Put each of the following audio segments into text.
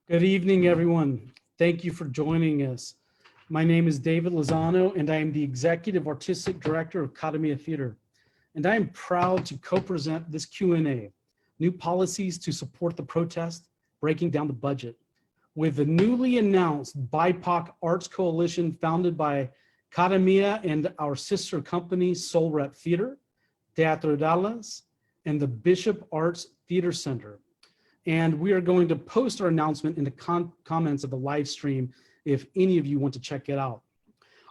Good evening, everyone. Thank you for joining us. My name is David Lozano, and I am the Executive Artistic Director of 𝘗𝘓𝘣𝘂 Theater. And I am proud to co-present this Q&A, New Policies to Support the Protest, Breaking Down the Budget, with the newly announced BIPOC Arts Coalition founded by 𝘗𝘓𝘣𝘂 and our sister company, Soul Rep Theater, Teatro Dallas, and the Bishop Arts Theater Center. And we are going to post our announcement in the comments of the live stream if any of you want to check it out.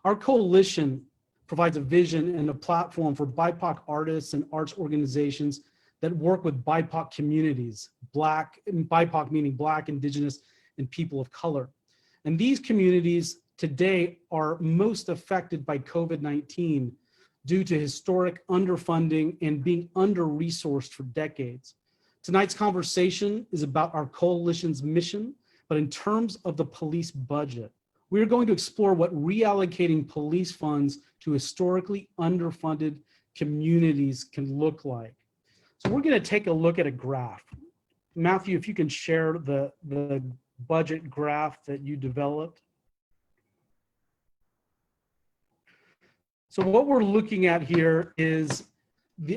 Our coalition provides a vision and a platform for BIPOC artists and arts organizations that work with BIPOC communities, BIPOC meaning Black, Indigenous, and people of color. And these communities today are most affected by COVID-19 due to historic underfunding and being under-resourced for decades. Tonight's conversation is about our coalition's mission, but in terms of the police budget. We are going to explore what reallocating police funds to historically underfunded communities can look like. So we're going to take a look at a graph. Matthew, if you can share the budget graph that you developed. So what we're looking at here is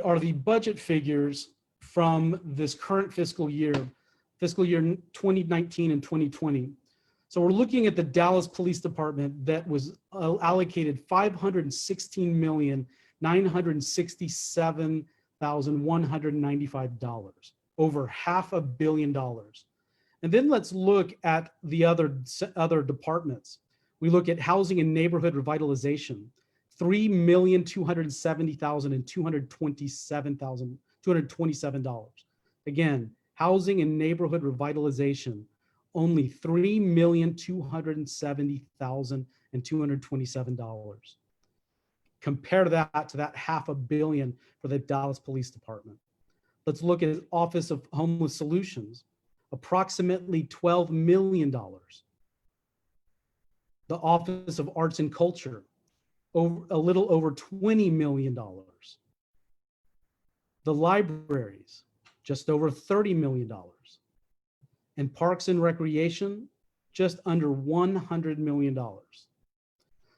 are the budget figures from this current fiscal year 2019 and 2020. So we're looking at the Dallas Police Department that was allocated $516,967,195, over $500 million. And then let's look at the other departments. We look at housing and neighborhood revitalization, $3,270,227. Again, housing and neighborhood revitalization, only $3,270,227. Compare that to that $500 million for the Dallas Police Department. Let's look at Office of Homeless Solutions, approximately $12 million. The Office of Arts and Culture, a little over $20 million. The libraries, just over $30 million. And Parks and Recreation, just under $100 million.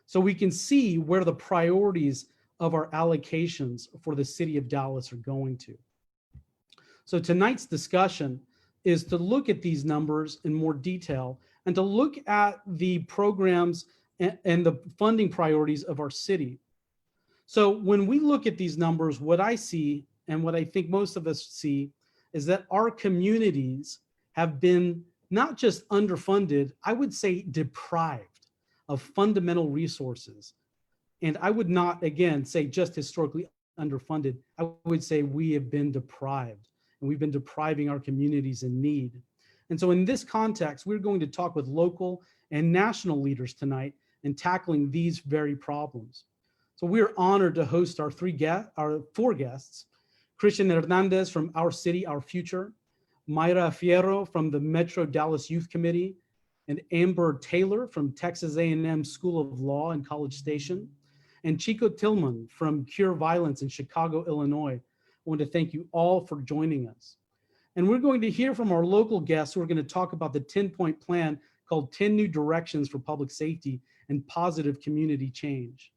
So we can see where the priorities of our allocations for the city of Dallas are going to. So tonight's discussion is to look at these numbers in more detail and to look at the programs and the funding priorities of our city. So when we look at these numbers, what I see and what I think most of us see is that our communities have been not just underfunded, I would say deprived of fundamental resources. And I would not, again, say just historically underfunded. I would say we have been deprived, and we've been depriving our communities in need. And so in this context, we're going to talk with local and national leaders tonight in tackling these very problems. So we're honored to host our four guests: Kristian Hernandez from Our City, Our Future, Mayra Fierro from the Metro Dallas Youth Committee, and Amber Taylor from Texas A&M School of Law in College Station, and 𝘗𝘓𝘅𝘓 from Cure Violence in Chicago, Illinois. I want to thank you all for joining us. And we're going to hear from our local guests who are going to talk about the 10-point plan called 10 New Directions for Public Safety and Positive Community Change.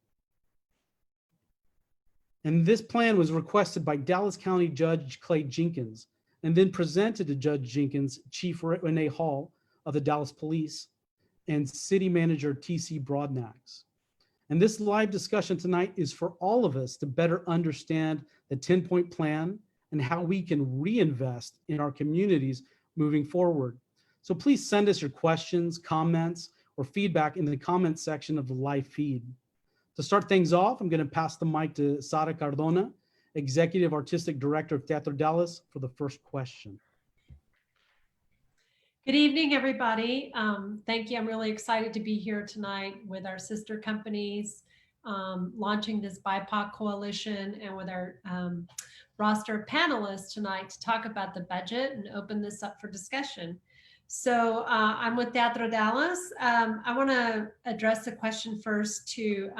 And this plan was requested by Dallas County Judge Clay Jenkins and then presented to Judge Jenkins, Chief Renee Hall of the Dallas Police, and City Manager T.C. Broadnax. And this live discussion tonight is for all of us to better understand the 10-point plan and how we can reinvest in our communities moving forward. So please send us your questions, comments, or feedback in the comments section of the live feed. To start things off, I'm going to pass the mic to Sara Cardona, Executive Artistic Director of Teatro Dallas, for the first question. Good evening, everybody. Thank you. I'm really excited to be here tonight with our sister companies, launching this BIPOC coalition, and with our roster of panelists tonight to talk about the budget and open this up for discussion. So I'm with Teatro Dallas. I want to address the question first to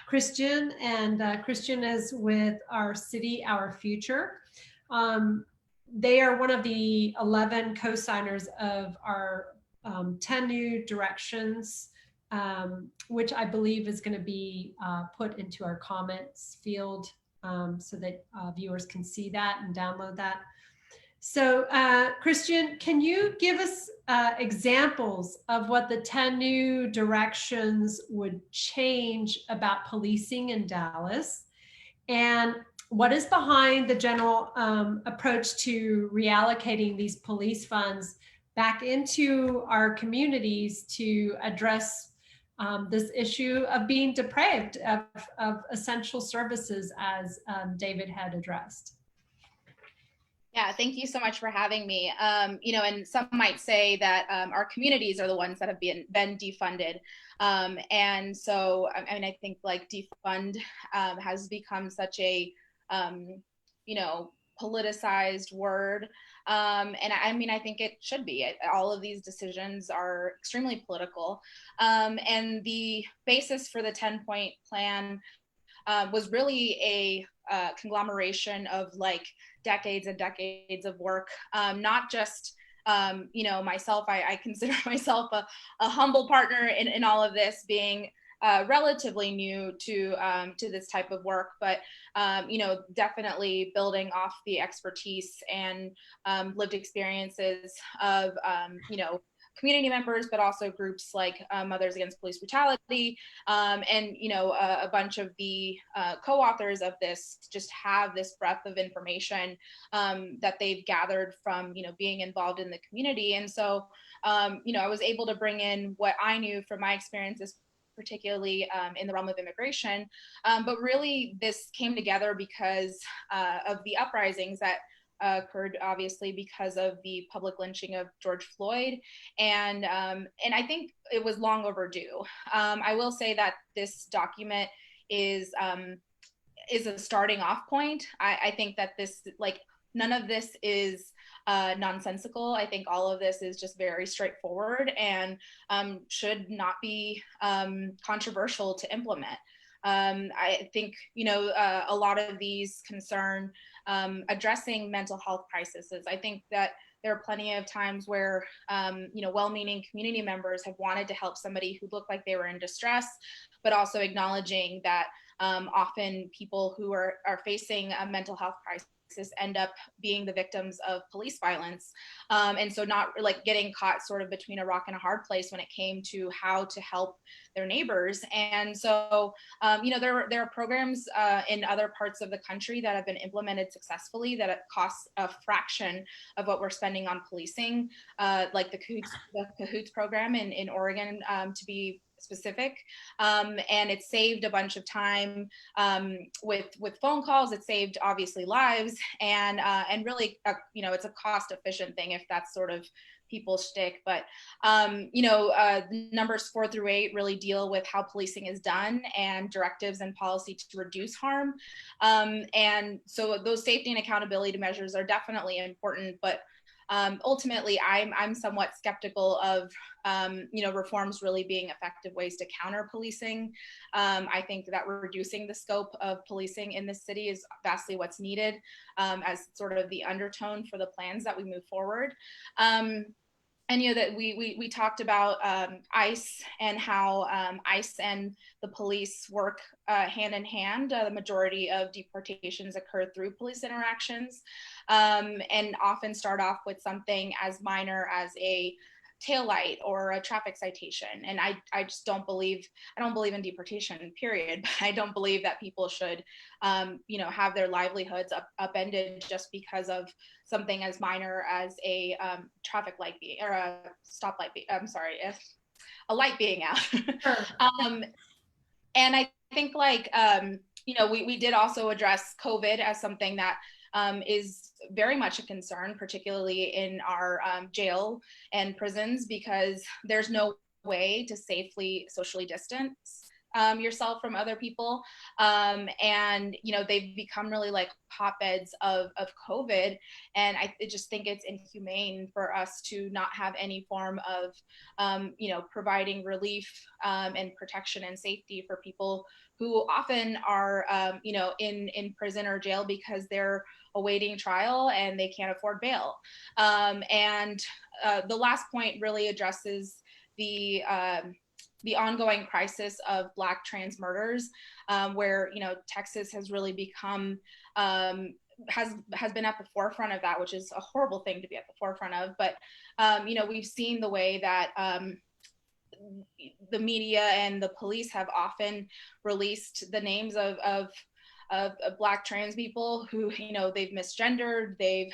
Kristian, and Kristian is with Our City, Our Future. they are one of the 11 co-signers of our 10 new directions, which I believe is going to be put into our comments field so that viewers can see that and download that. So Kristian, can you give us examples of what the 10 new directions would change about policing in Dallas? And what is behind the general approach to reallocating these police funds back into our communities to address this issue of being deprived of essential services, as David had addressed? Yeah, thank you so much for having me. You know, and some might say that our communities are the ones that have been defunded. And so, I mean, I think like defund has become such a, you know, politicized word. And I mean, I think it should be. All of these decisions are extremely political. And the basis for the 10-point plan was really a conglomeration of like decades and decades of work, not just you know, myself. I consider myself a humble partner in all of this, being relatively new to this type of work, but you know, definitely building off the expertise and lived experiences of you know, community members, but also groups like Mothers Against Police Brutality, and you know, a bunch of the co-authors of this just have this breadth of information that they've gathered from, you know, being involved in the community. And so, you know, I was able to bring in what I knew from my experiences, particularly in the realm of immigration, but really this came together because of the uprisings that occurred, obviously, because of the public lynching of George Floyd, and I think it was long overdue. I will say that this document is a starting off point. I think that this, like, none of this is nonsensical. I think all of this is just very straightforward and should not be controversial to implement. I think, you know, a lot of these concern addressing mental health crises. I think that there are plenty of times where, you know, well-meaning community members have wanted to help somebody who looked like they were in distress, but also acknowledging that often people who are facing a mental health crisis end up being the victims of police violence. And so not like getting caught sort of between a rock and a hard place when it came to how to help their neighbors. And so, you know, there are programs in other parts of the country that have been implemented successfully that it costs a fraction of what we're spending on policing, like the 𝘗𝘓𝑒𝑡𝑠 program in Oregon, to be specific, and it saved a bunch of time with phone calls. It saved obviously lives, and really, you know, it's a cost efficient thing if that's sort of people's shtick. But you know, numbers 4 through 8 really deal with how policing is done and directives and policy to reduce harm. And so those safety and accountability measures are definitely important, but ultimately, I'm somewhat skeptical of, you know, reforms really being effective ways to counter policing. I think that reducing the scope of policing in this city is vastly what's needed, as sort of the undertone for the plans that we move forward. And, you know, that we talked about ICE and how ICE and the police work hand in hand. The majority of deportations occur through police interactions, and often start off with something as minor as a taillight or a traffic citation. And I just don't believe in deportation, period. But I don't believe that people should, you know, have their livelihoods upended just because of something as minor as a traffic light or a stoplight. A light being out. Sure. And I think, like, you know, we did also address COVID as something that is very much a concern, particularly in our jail and prisons, because there's no way to safely socially distance yourself from other people. And, you know, they've become really like hotbeds of COVID. And I just think it's inhumane for us to not have any form of, you know, providing relief and protection and safety for people who often are, you know, in prison or jail because they're awaiting trial and they can't afford bail. And the last point really addresses the ongoing crisis of Black trans murders, where, you know, Texas has really become, has been at the forefront of that, which is a horrible thing to be at the forefront of. But, you know, we've seen the way that the media and the police have often released the names of Black trans people who, you know, they've misgendered, they've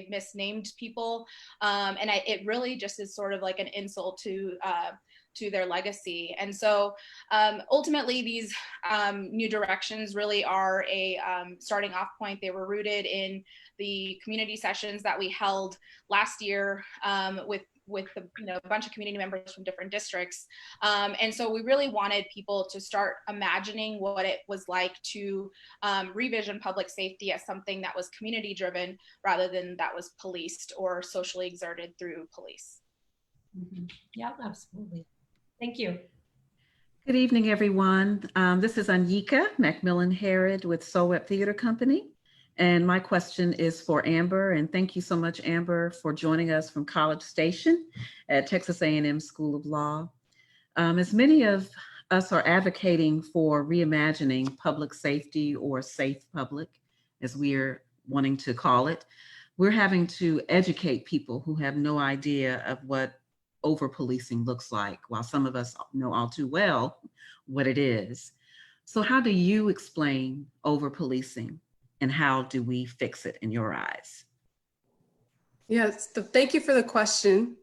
misnamed people, and it really just is sort of like an insult to their legacy. And so ultimately these new directions really are a starting off point. They were rooted in the community sessions that we held last year with you know, a bunch of community members from different districts. And so we really wanted people to start imagining what it was like to revision public safety as something that was community driven rather than that was policed or socially exerted through police. Mm-hmm. Yeah, absolutely. Thank you. Good evening, everyone. This is 𝘗𝘪𝘳𝘦𝘐𝘓 with Soul Web Theater Company. And my question is for Amber. And thank you so much, Amber, for joining us from College Station at Texas A&M School of Law. As many of us are advocating for reimagining public safety, or safe public, as we're wanting to call it, we're having to educate people who have no idea of what over-policing looks like, while some of us know all too well what it is. So how do you explain over-policing, and how do we fix it in your eyes? Yes, thank you for the question.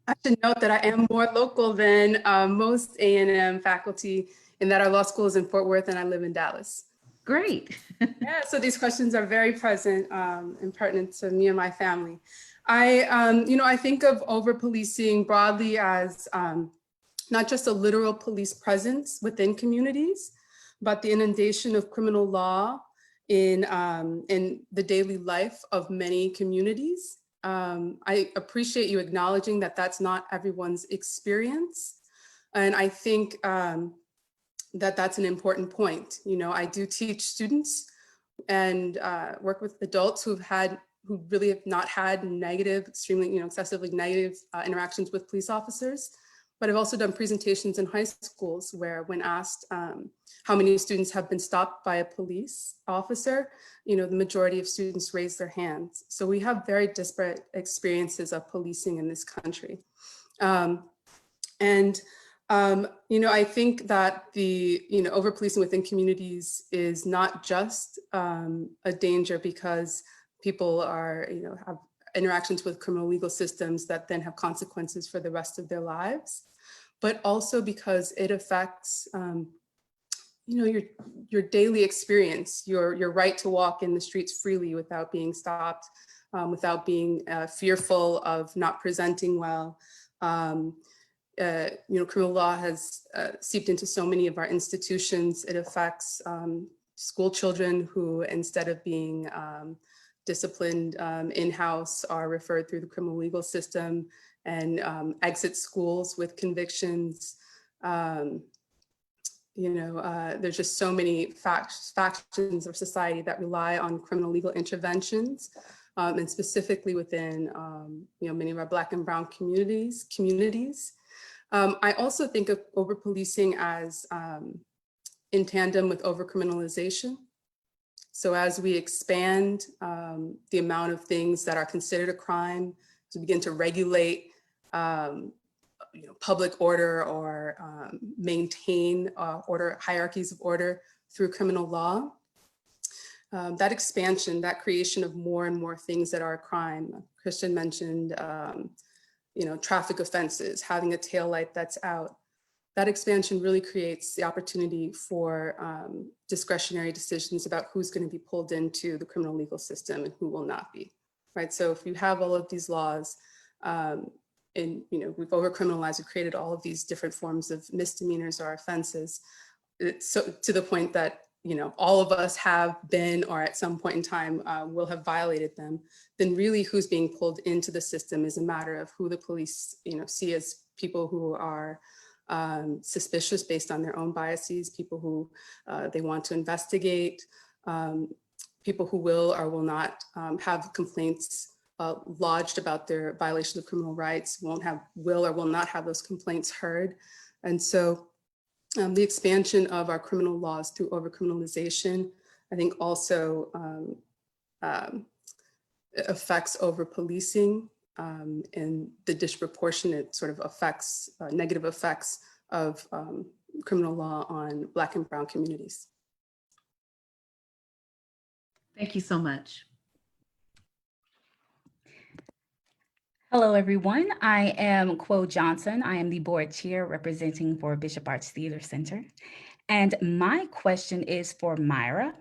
I should note that I am more local than most A&M faculty, in that our law school is in Fort Worth and I live in Dallas. Great. Yeah, so these questions are very present and pertinent to me and my family. I think of over-policing broadly as not just a literal police presence within communities, but the inundation of criminal law in the daily life of many communities. I appreciate you acknowledging that that's not everyone's experience. And I think that that's an important point. You know, I do teach students and work with adults who really have not had negative, extremely, excessively negative interactions with police officers. But I've also done presentations in high schools where, when asked how many students have been stopped by a police officer, the majority of students raise their hands. So we have very disparate experiences of policing in this country. I think that the, over-policing within communities is not just a danger because people are, have interactions with criminal legal systems that then have consequences for the rest of their lives, but also because it affects, your daily experience, your right to walk in the streets freely without being stopped, without being fearful of not presenting well. Criminal law has seeped into so many of our institutions. It affects school children who, instead of being disciplined in-house, are referred through the criminal legal system and exit schools with convictions. There's just so many factions of society that rely on criminal legal interventions, and specifically within many of our Black and Brown communities. I also think of over-policing as in tandem with over-criminalization. So as we expand the amount of things that are considered a crime, as we begin to regulate public order or maintain order, hierarchies of order through criminal law, that expansion, that creation of more and more things that are a crime. Kristian mentioned traffic offenses, having a taillight that's out. That expansion really creates the opportunity for discretionary decisions about who's going to be pulled into the criminal legal system and who will not be, right? So if you have all of these laws, we've overcriminalized, we've created all of these different forms of misdemeanors or offenses. So to the point that, all of us have been, or at some point in time will have violated them, then really who's being pulled into the system is a matter of who the police, see as people who are suspicious based on their own biases, people who they want to investigate, people who will or will not have complaints lodged about their violation of criminal rights, will or will not have those complaints heard. And so the expansion of our criminal laws through overcriminalization, I think also affects over-policing and the disproportionate sort of effects, negative effects of criminal law on Black and Brown communities. Thank you so much. Hello, everyone. I am 𝘋𝘪𝘳𝘦𝘵𝘺 Johnson. I am the board chair representing for Bishop Arts Theater Center. And my question is for Mayra.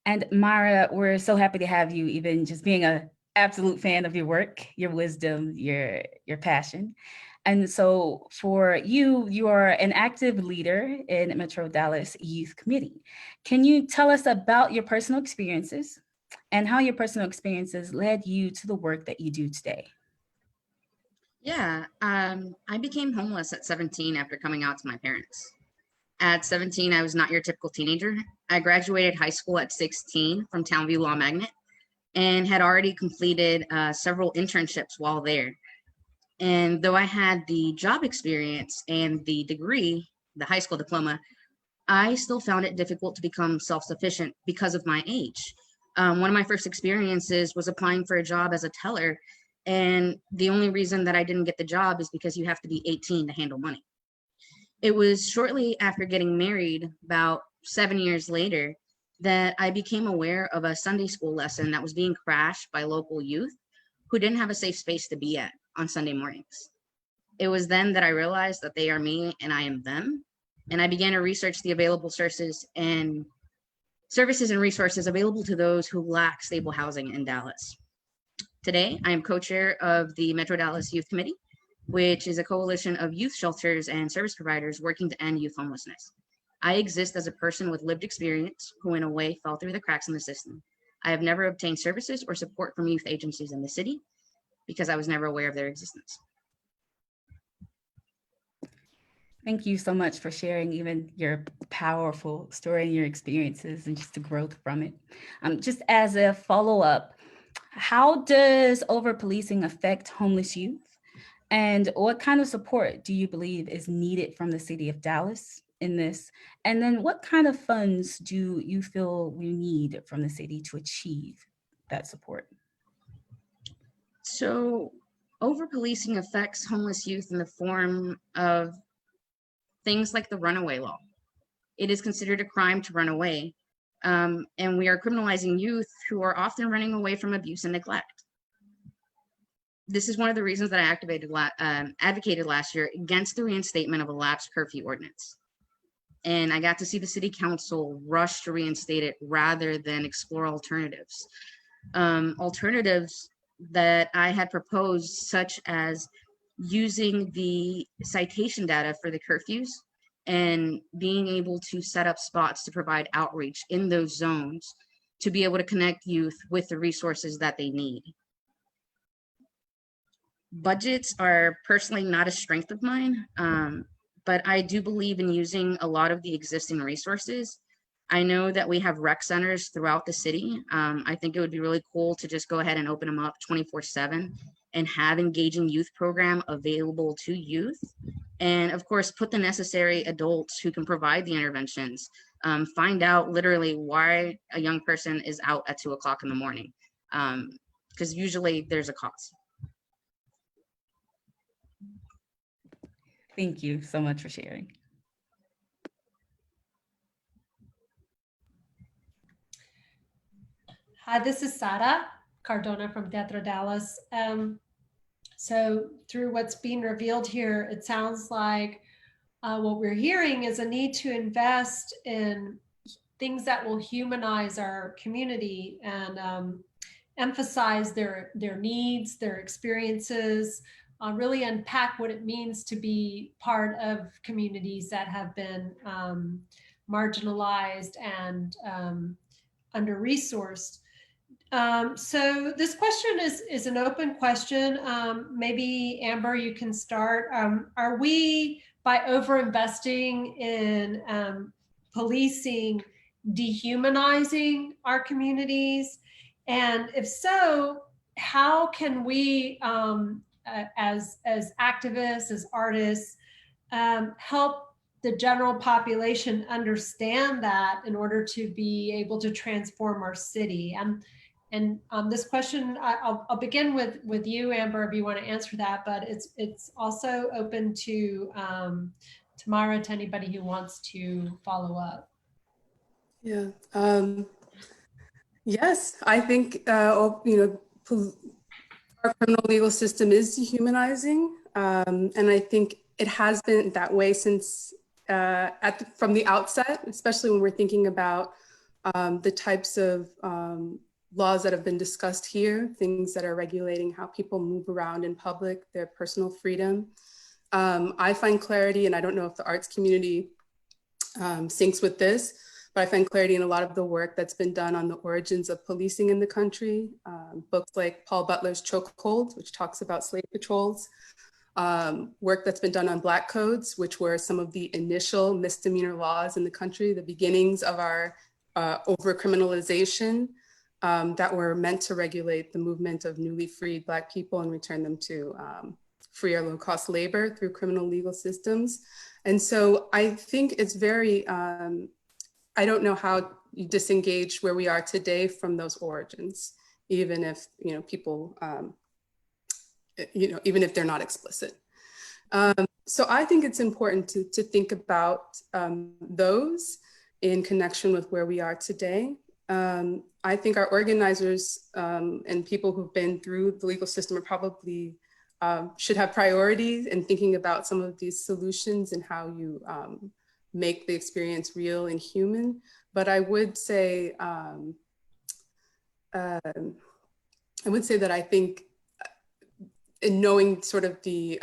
And Mayra, we're so happy to have you, even just being an absolute fan of your work, your wisdom, your passion. And so for you, you are an active leader in Metro Dallas Youth Committee. Can you tell us about your personal experiences and how your personal experiences led you to the work that you do today? Yeah, I became homeless at 17 after coming out to my parents. At 17, I was not your typical teenager. I graduated high school at 16 from Townview Law Magnet and had already completed several internships while there. And though I had the job experience and the degree, the high school diploma, I still found it difficult to become self-sufficient because of my age. One of my first experiences was applying for a job as a teller, and the only reason that I didn't get the job is because you have to be 18 to handle money. It was shortly after getting married, about 7 years later, that I became aware of a Sunday school lesson that was being crashed by local youth who didn't have a safe space to be at on Sunday mornings. It was then that I realized that they are me and I am them. And I began to research the available services and resources available to those who lack stable housing in Dallas. Today, I am co-chair of the Metro Dallas Youth Committee, which is a coalition of youth shelters and service providers working to end youth homelessness. I exist as a person with lived experience who in a way fell through the cracks in the system. I have never obtained services or support from youth agencies in the city because I was never aware of their existence. Thank you so much for sharing even your powerful story and your experiences and just the growth from it. Just as a follow-up, how does over-policing affect homeless youth? And what kind of support do you believe is needed from the city of Dallas in this? And then what kind of funds do you feel we need from the city to achieve that support? So over-policing affects homeless youth in the form of things like the runaway law. It is considered a crime to run away, and we are criminalizing youth who are often running away from abuse and neglect. This is one of the reasons that I advocated last year against the reinstatement of a lapsed curfew ordinance. And I got to see the city council rush to reinstate it rather than explore alternatives. Alternatives that I had proposed, such as using the citation data for the curfews and being able to set up spots to provide outreach in those zones to be able to connect youth with the resources that they need. Budgets are personally not a strength of mine, but I do believe in using a lot of the existing resources. I know that we have rec centers throughout the city. I think it would be really cool to just go ahead and open them up 24/7 and have engaging youth program available to youth. And of course, put the necessary adults who can provide the interventions, find out literally why a young person is out at 2 o'clock in the morning, because usually there's a cause. Thank you so much for sharing. Hi, this is Sara Cardona from Teatro Dallas. So through what's being revealed here, it sounds like what we're hearing is a need to invest in things that will humanize our community and emphasize their needs, their experiences, really unpack what it means to be part of communities that have been marginalized and under-resourced. So this question is an open question. Maybe Amber, you can start. Are we, by over-investing in policing, dehumanizing our communities? And if so, how can we, as activists, as artists, help the general population understand that in order to be able to transform our city? And this question, I'll begin with you, Amber, if you want to answer that, but it's also open to Mayra, to anybody who wants to follow up. Yeah. Yes, I think our criminal legal system is dehumanizing, and I think it has been that way since from the outset, especially when we're thinking about the types of laws that have been discussed here, things that are regulating how people move around in public, their personal freedom. I find clarity, and I don't know if the arts community syncs with this, but I find clarity in a lot of the work that's been done on the origins of policing in the country. Books like Paul Butler's Chokehold, which talks about slave patrols. Work that's been done on Black codes, which were some of the initial misdemeanor laws in the country, the beginnings of our over-criminalization that were meant to regulate the movement of newly freed Black people and return them to free or low-cost labor through criminal legal systems. And so I think it's very, I don't know how you disengage where we are today from those origins, even if, people, even if they're not explicit. So I think it's important to think about those in connection with where we are today. I think our organizers and people who've been through the legal system are probably should have priorities in thinking about some of these solutions and how you make the experience real and human. But I would say, that I think in knowing sort of the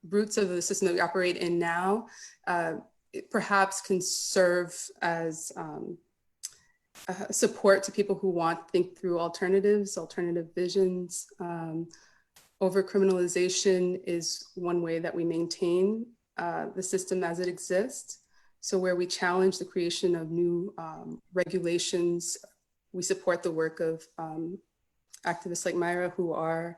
roots of the system that we operate in now, it perhaps can serve as support to people who want to think through alternatives, alternative visions. Over-criminalization is one way that we maintain the system as it exists. So where we challenge the creation of new regulations, we support the work of activists like Mayra who are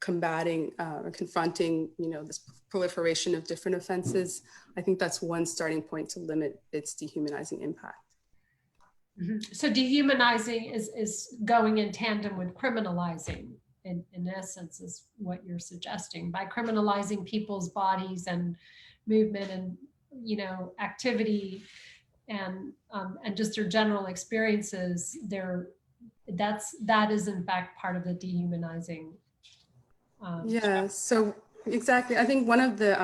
combating or confronting, this proliferation of different offenses. I think that's one starting point to limit its dehumanizing impact. Mm-hmm. So dehumanizing is going in tandem with criminalizing, in essence, is what you're suggesting. By criminalizing people's bodies and movement and activity and just their general experiences, that is in fact part of the dehumanizing. Yeah. So exactly. I think one of the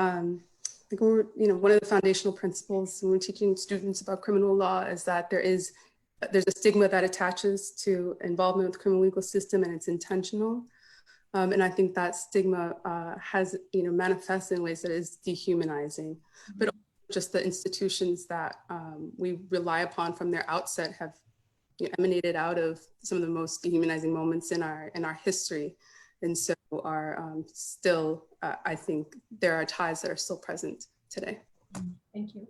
one of the foundational principles when we're teaching students about criminal law is that there's a stigma that attaches to involvement with the criminal legal system, and it's intentional. And I think that stigma has, manifests in ways that is dehumanizing, but also just the institutions that we rely upon from their outset have emanated out of some of the most dehumanizing moments in our history. And so are still, I think there are ties that are still present today. Thank you.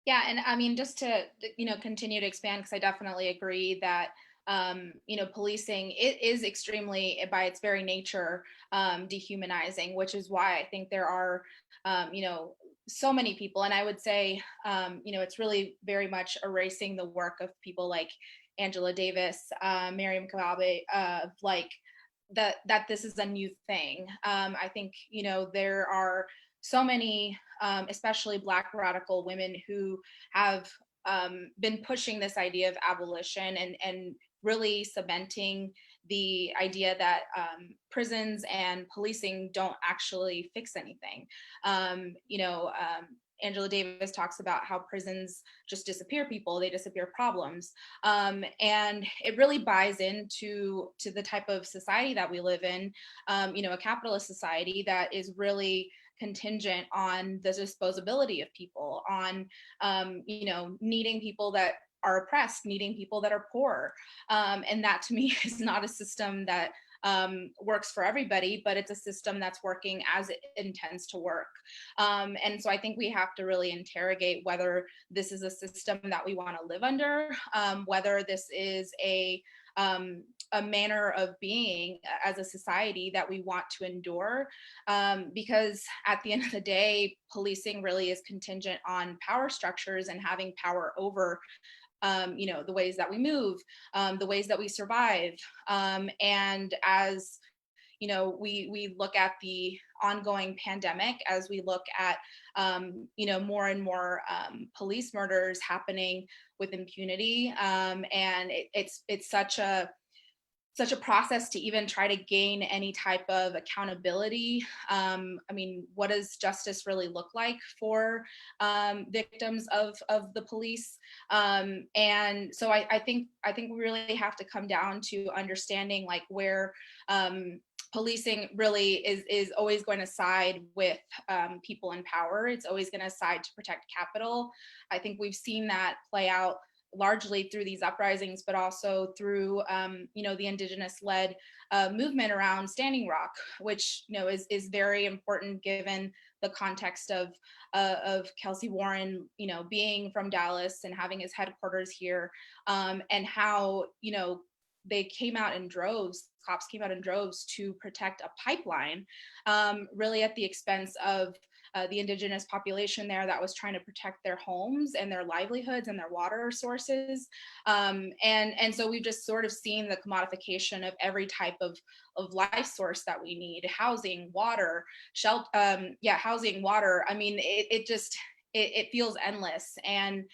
Yeah, and I mean, just to continue to expand, because I definitely agree that policing, it is extremely, by its very nature, dehumanizing, which is why I think there are so many people, and I would say it's really very much erasing the work of people like Angela Davis, Miriam Kababe, that this is a new thing. I think there are so many, especially Black radical women who have been pushing this idea of abolition and really cementing the idea that prisons and policing don't actually fix anything. Angela Davis talks about how prisons just disappear people, they disappear problems. And it really buys into the type of society that we live in, a capitalist society that is really contingent on the disposability of people, on, needing people that are oppressed, needing people that are poor. And that to me is not a system that works for everybody, but it's a system that's working as it intends to work. And so I think we have to really interrogate whether this is a system that we want to live under, whether this is a manner of being as a society that we want to endure, because at the end of the day, policing really is contingent on power structures and having power over the ways that we move, the ways that we survive. And as we look at the ongoing pandemic, as we look at more and more police murders happening with impunity, and it's such a process to even try to gain any type of accountability. What does justice really look like for victims of the police? And so I think we really have to come down to understanding like where policing really is always going to side with people in power. It's always going to side to protect capital. I think we've seen that play out largely through these uprisings, but also through, the indigenous-led movement around Standing Rock, which, is very important given the context of 𝘗𝘧𝘣𝘭𝘪𝘐 Warren, being from Dallas and having his headquarters here, and how, they came out in droves, cops came out in droves to protect a pipeline, really at the expense of the indigenous population there that was trying to protect their homes and their livelihoods and their water sources. And so we've just sort of seen the commodification of every type of life source that we need: housing, water, shelter, housing, water. It feels endless, and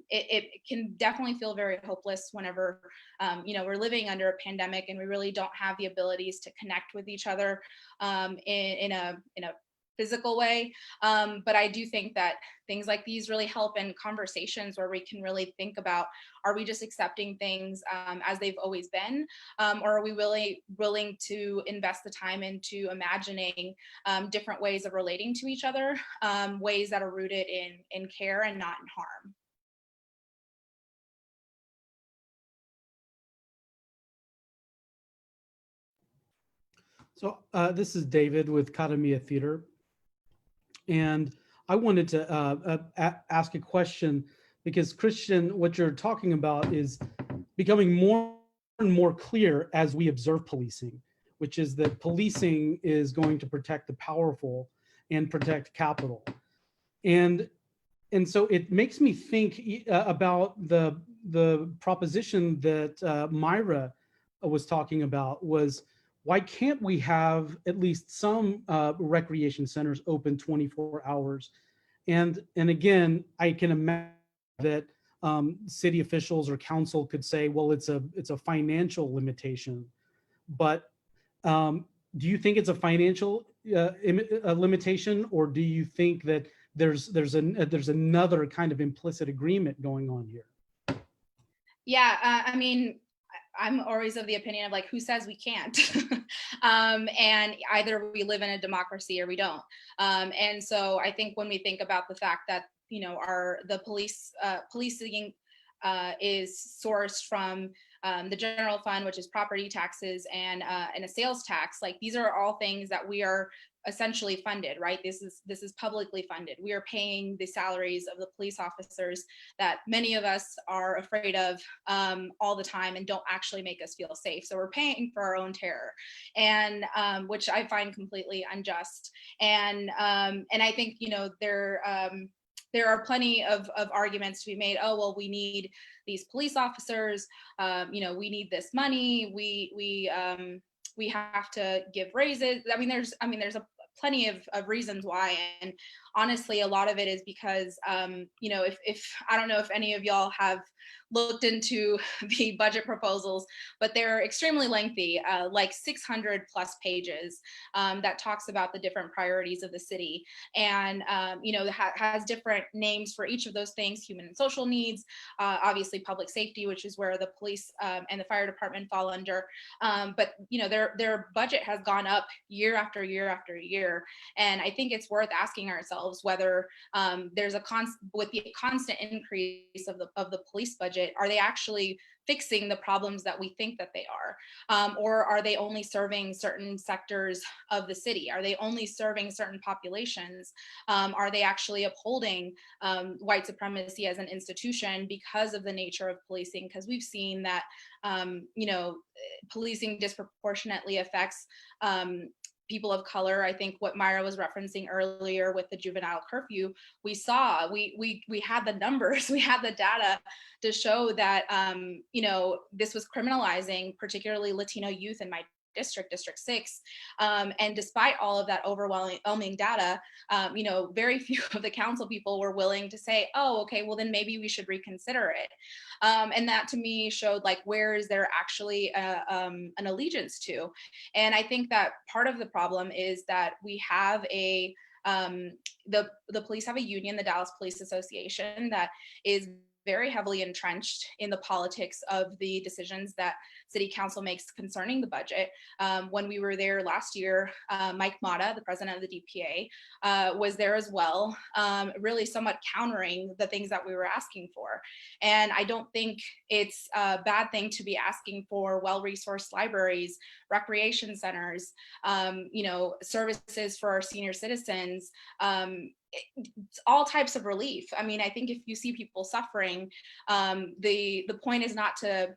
it can definitely feel very hopeless whenever we're living under a pandemic and we really don't have the abilities to connect with each other in a physical way. But I do think that things like these really help in conversations where we can really think about, are we just accepting things as they've always been? Or are we really willing to invest the time into imagining different ways of relating to each other, ways that are rooted in care and not in harm? So this is David with 𝘗𝘓𝘣𝘐 Theater. And I wanted to ask a question, because Kristian, what you're talking about is becoming more and more clear as we observe policing, which is that policing is going to protect the powerful and protect capital. And so it makes me think about the proposition that Mayra was talking about, was why can't we have at least some recreation centers open 24 hours? And again, I can imagine that city officials or council could say, well, it's a financial limitation. But do you think it's a financial limitation, or do you think that there's another kind of implicit agreement going on here? Yeah, I'm always of the opinion of like, who says we can't? And either we live in a democracy or we don't. And so I think when we think about the fact that, the policing is sourced from the general fund, which is property taxes, and a sales tax, like these are all things that we are essentially funded, right? This is publicly funded. We are paying the salaries of the police officers that many of us are afraid of all the time and don't actually make us feel safe. So we're paying for our own terror, and which I find completely unjust. And I think there are plenty of arguments to be made. Oh, well, we need these police officers. We need this money. We have to give raises. There's plenty of reasons why. And honestly, a lot of it is because, if I don't know if any of y'all have looked into the budget proposals, but they're extremely lengthy, like 600 plus pages, that talks about the different priorities of the city, and has different names for each of those things: human and social needs, obviously public safety, which is where the police and the fire department fall under. But their budget has gone up year after year after year, and I think it's worth asking ourselves whether there's with the constant increase of the police budget, are they actually fixing the problems that we think that they are, or are they only serving certain sectors of the city? Are they only serving certain populations? Are they actually upholding white supremacy as an institution because of the nature of policing? Because we've seen that policing disproportionately affects people of color. I think what Mayra was referencing earlier with the juvenile curfew, we had the numbers, we had the data to show that, this was criminalizing particularly Latino youth in my district 6. And despite all of that overwhelming data, very few of the council people were willing to say, oh, okay, well then maybe we should reconsider it. And that to me showed like, where is there actually an allegiance to? And I think that part of the problem is that we have the police have a union, the Dallas Police Association, that is very heavily entrenched in the politics of the decisions that city council makes concerning the budget. When we were there last year, 𝘋𝘪𝘳𝘦𝘍𝑒, the president of the DPA, was there as well, really somewhat countering the things that we were asking for. And I don't think it's a bad thing to be asking for well-resourced libraries, recreation centers, services for our senior citizens, all types of relief. I mean, I think if you see people suffering, the point is not to,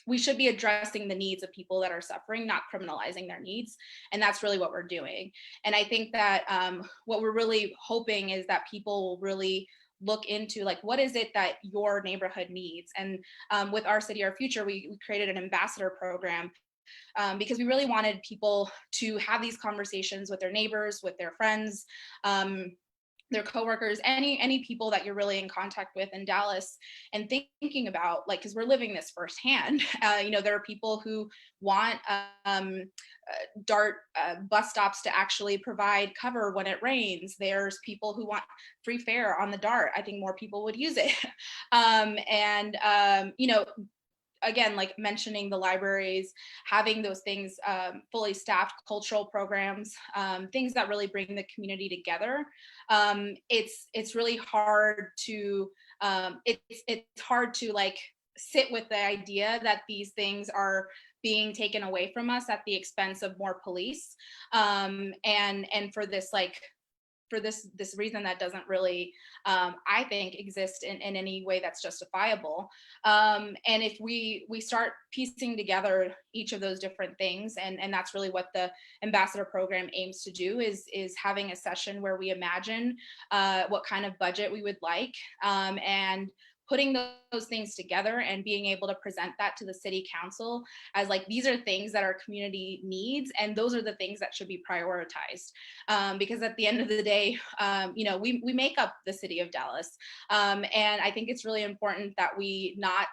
we should be addressing the needs of people that are suffering, not criminalizing their needs. And that's really what we're doing. And I think that what we're really hoping is that people will really look into like, what is it that your neighborhood needs? And with Our City, Our Future, we created an ambassador program because we really wanted people to have these conversations with their neighbors, with their friends, their coworkers, any people that you're really in contact with in Dallas, and thinking about like, because we're living this firsthand. There are people who want DART bus stops to actually provide cover when it rains. There's people who want free fare on the DART. I think more people would use it. Again, like mentioning the libraries, having those things fully staffed, cultural programs, things that really bring the community together. It's really hard to it's hard to like sit with the idea that these things are being taken away from us at the expense of more police, and for this like, for this reason that doesn't really, I think, exist in any way that's justifiable. And if we start piecing together each of those different things, and that's really what the ambassador program aims to do, is having a session where we imagine what kind of budget we would like, and putting those things together and being able to present that to the city council as like, these are things that our community needs, and those are the things that should be prioritized. Because at the end of the day, we make up the city of Dallas. And I think it's really important that we not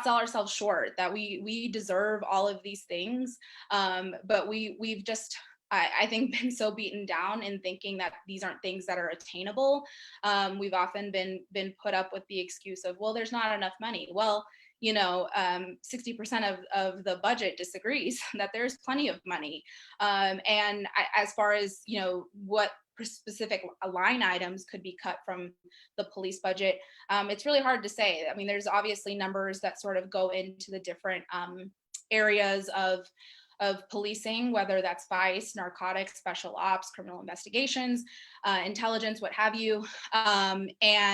sell ourselves short, that we deserve all of these things. But we've just, I think, been so beaten down in thinking that these aren't things that are attainable. We've often been put up with the excuse of, well, there's not enough money. Well, 60% of the budget disagrees that there's plenty of money. And as far as, what specific line items could be cut from the police budget, it's really hard to say. I mean, there's obviously numbers that sort of go into the different areas of policing, whether that's vice, narcotics, special ops, criminal investigations, intelligence, what have you. And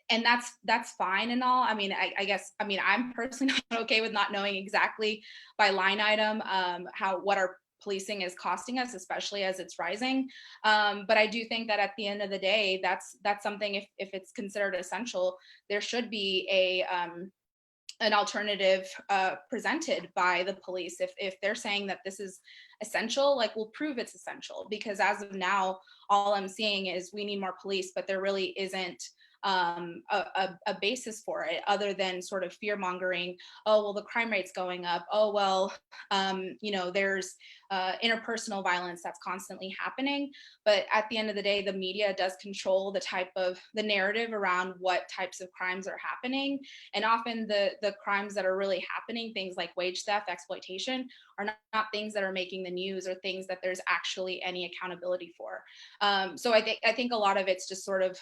that's fine and all. I mean, I guess, I'm personally not okay with not knowing exactly by line item what our policing is costing us, especially as it's rising. But I do think that at the end of the day, that's something, if it's considered essential, there should be an alternative presented by the police. If they're saying that this is essential, like, we'll prove it's essential, because as of now, all I'm seeing is we need more police, but there really isn't a basis for it other than sort of fear mongering. Oh, well, the crime rate's going up. Oh, well, there's interpersonal violence that's constantly happening. But at the end of the day, the media does control the narrative around what types of crimes are happening. And often the crimes that are really happening, things like wage theft, exploitation, are not things that are making the news or things that there's actually any accountability for. So I think a lot of it's just sort of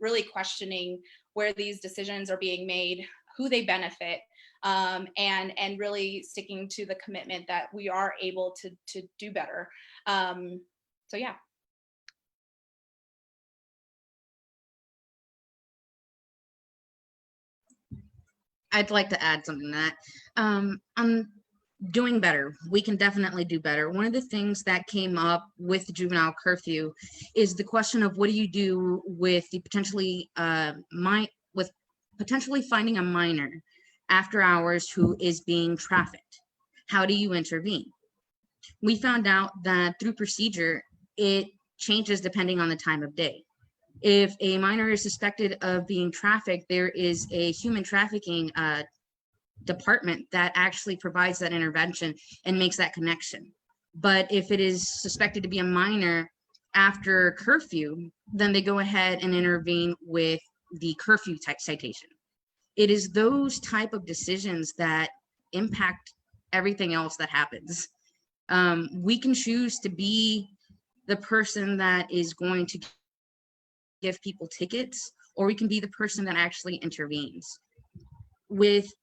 really questioning where these decisions are being made, who they benefit, and really sticking to the commitment that we are able to do better. So yeah. I'd like to add something to that. I'm doing better. We can definitely do better. One of the things that came up with the juvenile curfew is the question of what do you do with the potentially potentially finding a minor after hours who is being trafficked. How do you intervene? We found out that through procedure, it changes depending on the time of day. If a minor is suspected of being trafficked, there is a human trafficking department that actually provides that intervention and makes that connection. But if it is suspected to be a minor after curfew, then they go ahead and intervene with the curfew type citation. It is those type of decisions that impact everything else that happens. We can choose to be the person that is going to give people tickets, or we can be the person that actually intervenes. With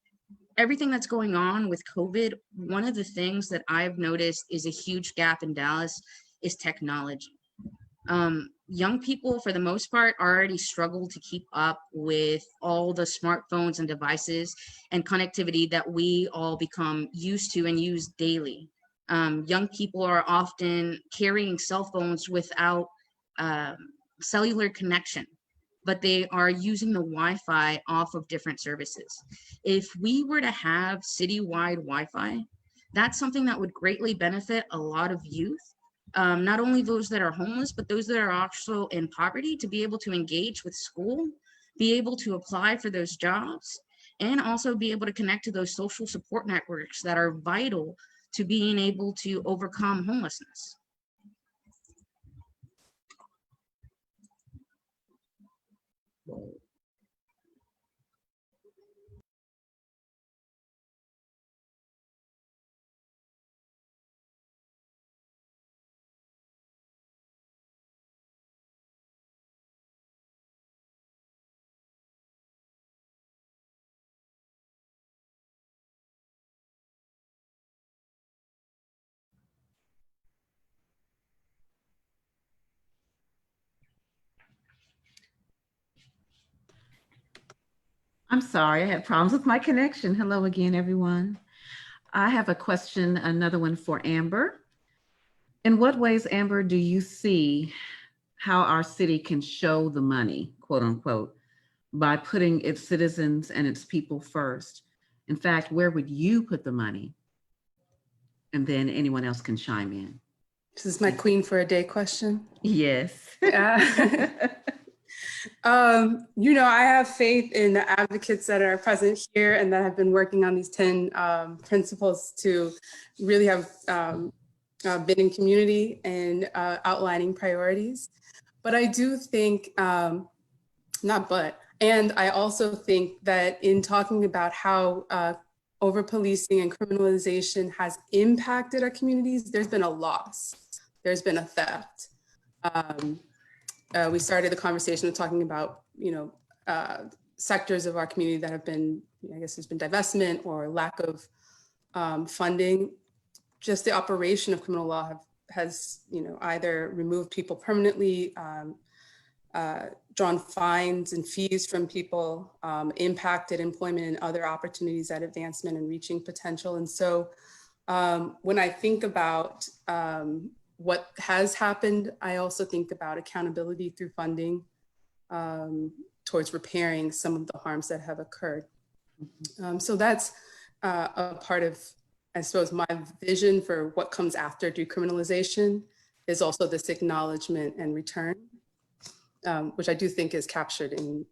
everything that's going on with COVID, one of the things that I've noticed is a huge gap in Dallas is technology. Young people, for the most part, already struggle to keep up with all the smartphones and devices and connectivity that we all become used to and use daily. Young people are often carrying cell phones without cellular connection, but they are using the Wi-Fi off of different services. If we were to have citywide Wi-Fi, that's something that would greatly benefit a lot of youth, not only those that are homeless, but those that are also in poverty, to be able to engage with school, be able to apply for those jobs, and also be able to connect to those social support networks that are vital to being able to overcome homelessness. I'm sorry, I had problems with my connection. Hello again, everyone. I have a question, another one for Amber. In what ways, Amber, do you see how our city can show the money, quote unquote, by putting its citizens and its people first? In fact, where would you put the money? And then anyone else can chime in. This is my queen for a day question. Yes. Yeah. I have faith in the advocates that are present here and that have been working on these 10 principles to really have been in community and outlining priorities. But I do think, and I also think that in talking about how over-policing and criminalization has impacted our communities, there's been a loss, there's been a theft. We started the conversation with talking about, sectors of our community that have been, I guess there's been divestment or lack of funding. Just the operation of criminal law has either removed people permanently, drawn fines and fees from people, impacted employment and other opportunities at advancement and reaching potential. And so when I think about what has happened, I also think about accountability through funding towards repairing some of the harms that have occurred. So that's a part of, I suppose, my vision for what comes after decriminalization is also this acknowledgement and return. which I do think is captured in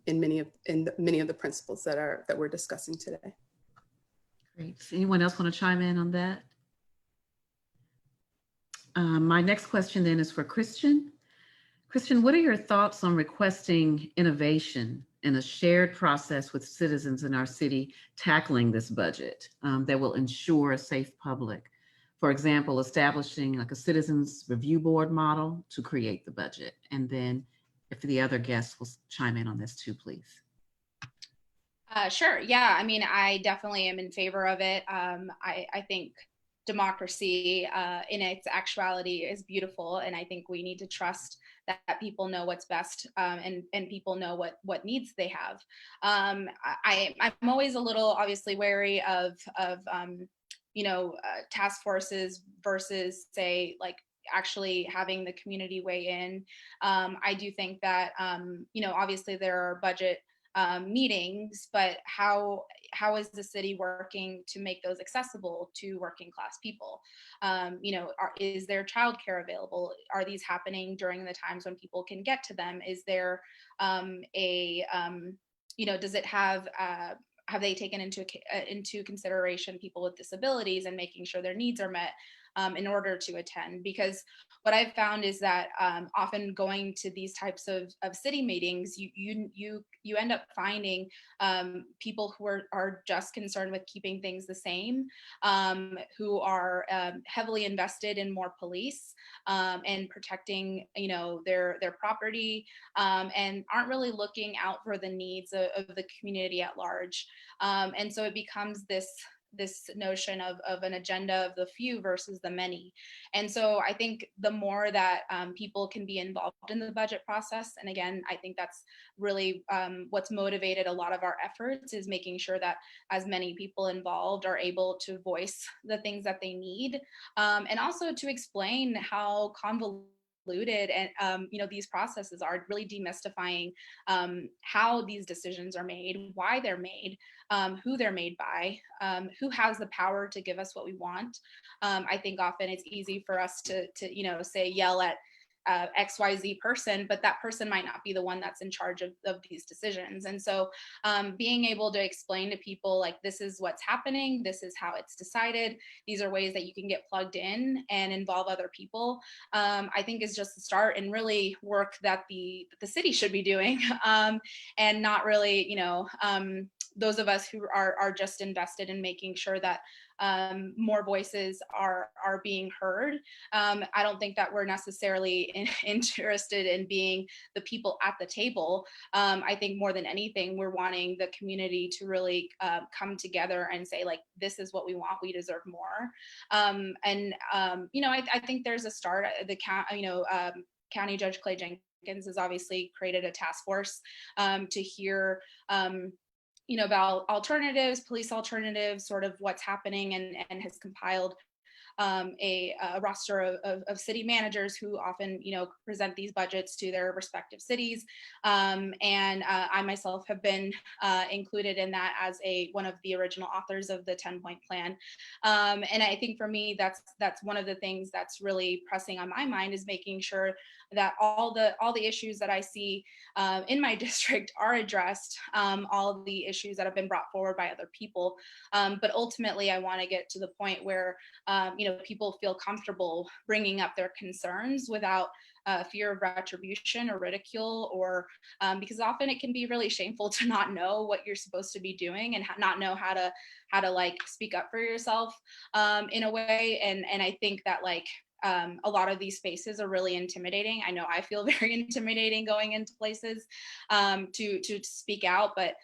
many of the principles that we're discussing today. Great. Does anyone else want to chime in on that? My next question then is for Kristian. Kristian, what are your thoughts on requesting innovation in a shared process with citizens in our city tackling this budget that will ensure a safe public? For example, establishing like a citizens review board model to create the budget. And then if the other guests will chime in on this too, please. Sure. Yeah. I mean, I definitely am in favor of it. I think democracy in its actuality is beautiful. And I think we need to trust that people know what's best and people know what needs they have. I'm always a little obviously wary of task forces versus say like actually having the community weigh in. I do think that, obviously there are budget meetings, but how is the city working to make those accessible to working class people? Is there childcare available? Are these happening during the times when people can get to them? Is there does it have they taken into consideration people with disabilities and making sure their needs are met in order to attend? Because what I've found is that often going to these types of city meetings, you end up finding people who are just concerned with keeping things the same, who are heavily invested in more police and protecting their property, and aren't really looking out for the needs of the community at large. And so it becomes this notion of an agenda of the few versus the many. And so I think the more that people can be involved in the budget process, and again, I think that's really what's motivated a lot of our efforts, is making sure that as many people involved are able to voice the things that they need, and also to explain how convoluted and these processes are, really demystifying how these decisions are made, why they're made, who they're made by, who has the power to give us what we want. I think often it's easy for us to say yell at XYZ person, but that person might not be the one that's in charge of these decisions. And so being able to explain to people like, this is what's happening, this is how it's decided, these are ways that you can get plugged in and involve other people, I think is just the start, and really work that the city should be doing, and not really those of us who are just invested in making sure that more voices are being heard. I don't think that we're necessarily interested in being the people at the table. I think more than anything, we're wanting the community to really come together and say, like, this is what we want, we deserve more. I think there's a start. The County Judge Clay Jenkins has obviously created a task force to hear about alternatives, police alternatives, sort of what's happening, and has compiled a roster of city managers who often, present these budgets to their respective cities. I myself have been included in that as one of the original authors of the 10-point plan. And I think for me, that's one of the things that's really pressing on my mind, is making sure that all the issues that I see in my district are addressed, all of the issues that have been brought forward by other people. But ultimately, I want to get to the point where people feel comfortable bringing up their concerns without fear of retribution or ridicule, or because often it can be really shameful to not know what you're supposed to be doing and not know how to like speak up for yourself in a way. And I think that a lot of these spaces are really intimidating. I know I feel very intimidating going into places to speak out, but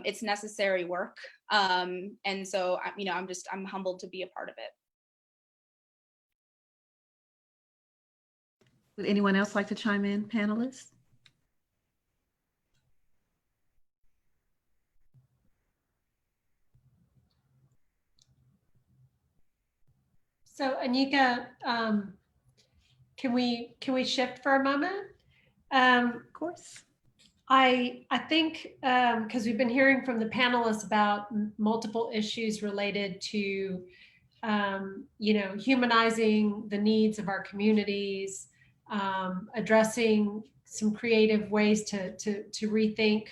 it's necessary work. And so, I'm humbled to be a part of it. Would anyone else like to chime in, panelists? So Anika, can we shift for a moment? Of course. I think because we've been hearing from the panelists about multiple issues related to humanizing the needs of our communities, addressing some creative ways to rethink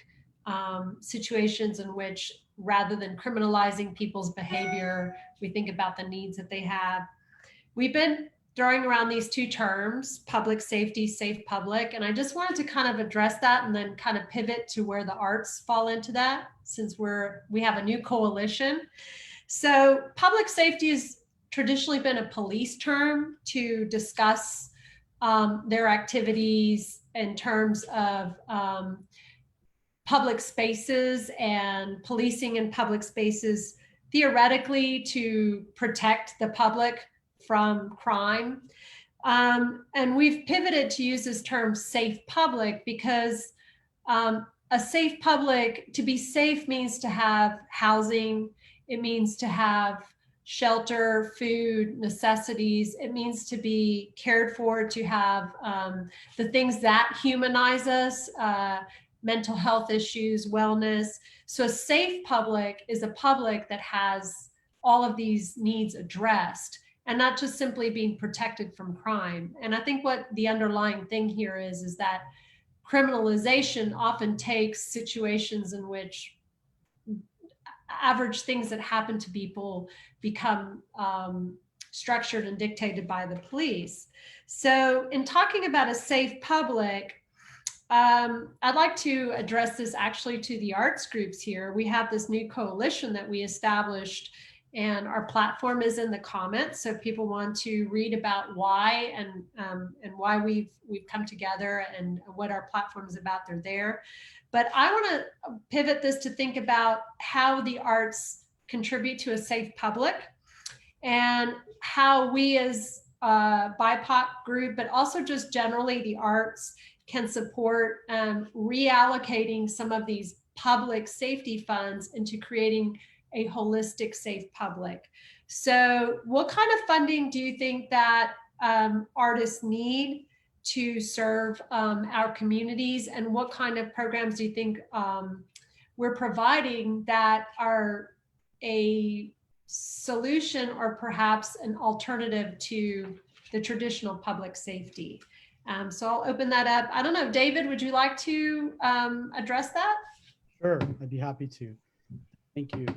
situations in which, rather than criminalizing people's behavior, we think about the needs that they have. We've been throwing around these two terms, public safety, safe public, and I just wanted to kind of address that and then kind of pivot to where the arts fall into that, since we have a new coalition. So public safety has traditionally been a police term to discuss their activities in terms of public spaces and policing in public spaces, theoretically to protect the public from crime. And we've pivoted to use this term safe public because a safe public, to be safe means to have housing, it means to have shelter, food, necessities. It means to be cared for, to have the things that humanize us, mental health issues, wellness. So a safe public is a public that has all of these needs addressed and not just simply being protected from crime. And I think what the underlying thing here is that criminalization often takes situations in which average things that happen to people become structured and dictated by the police. So in talking about a safe public, I'd like to address this actually to the arts groups here. We have this new coalition that we established, and our platform is in the comments. So if people want to read about why and why we've come together and what our platform is about, they're there. But I want to pivot this to think about how the arts contribute to a safe public and how we as a BIPOC group, but also just generally the arts, can support reallocating some of these public safety funds into creating a holistic safe public. So what kind of funding do you think that artists need to serve our communities, and what kind of programs do you think we're providing that are a solution or perhaps an alternative to the traditional public safety? So I'll open that up. I don't know, David, would you like to address that? Sure, I'd be happy to. Thank you.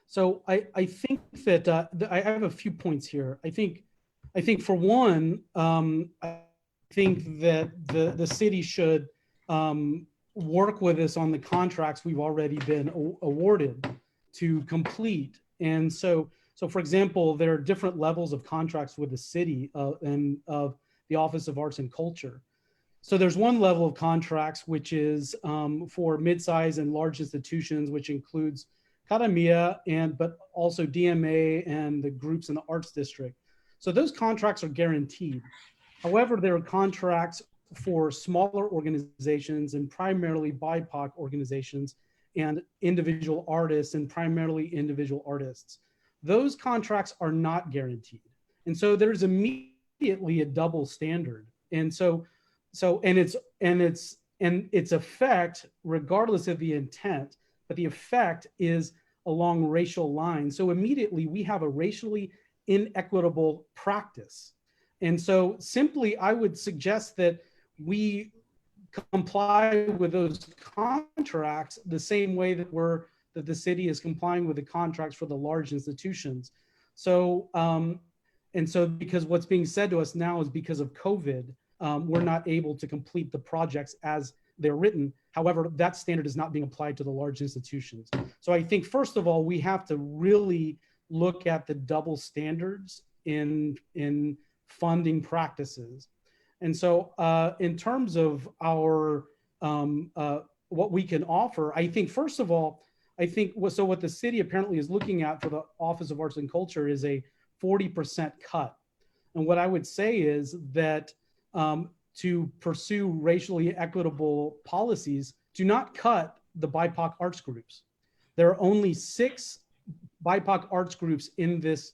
So I think that I have a few points here. I think for one, I think that the city should work with us on the contracts we've already been awarded to complete. And so for example, there are different levels of contracts with the city and of the Office of Arts and Culture. So there's one level of contracts which is for mid-size and large institutions, which includes 𝘗𝘓𝘳𝑚 but also DMA and the groups in the Arts District. So those contracts are guaranteed. However, there are contracts for smaller organizations and primarily BIPOC organizations and individual artists and primarily individual artists. Those contracts are not guaranteed. And so there's immediately a double standard. And its effect, regardless of the intent, but the effect is along racial lines. So immediately we have a racially inequitable practice. And so simply I would suggest that we comply with those contracts the same way that the city is complying with the contracts for the large institutions. So, because what's being said to us now is because of COVID, we're not able to complete the projects as they're written. However, that standard is not being applied to the large institutions. So I think, first of all, we have to really look at the double standards in funding practices. And so in terms of our, what we can offer, I think, first of all, so what the city apparently is looking at for the Office of Arts and Culture is a 40% cut. And what I would say is that to pursue racially equitable policies, do not cut the BIPOC arts groups. There are only 6 BIPOC arts groups in this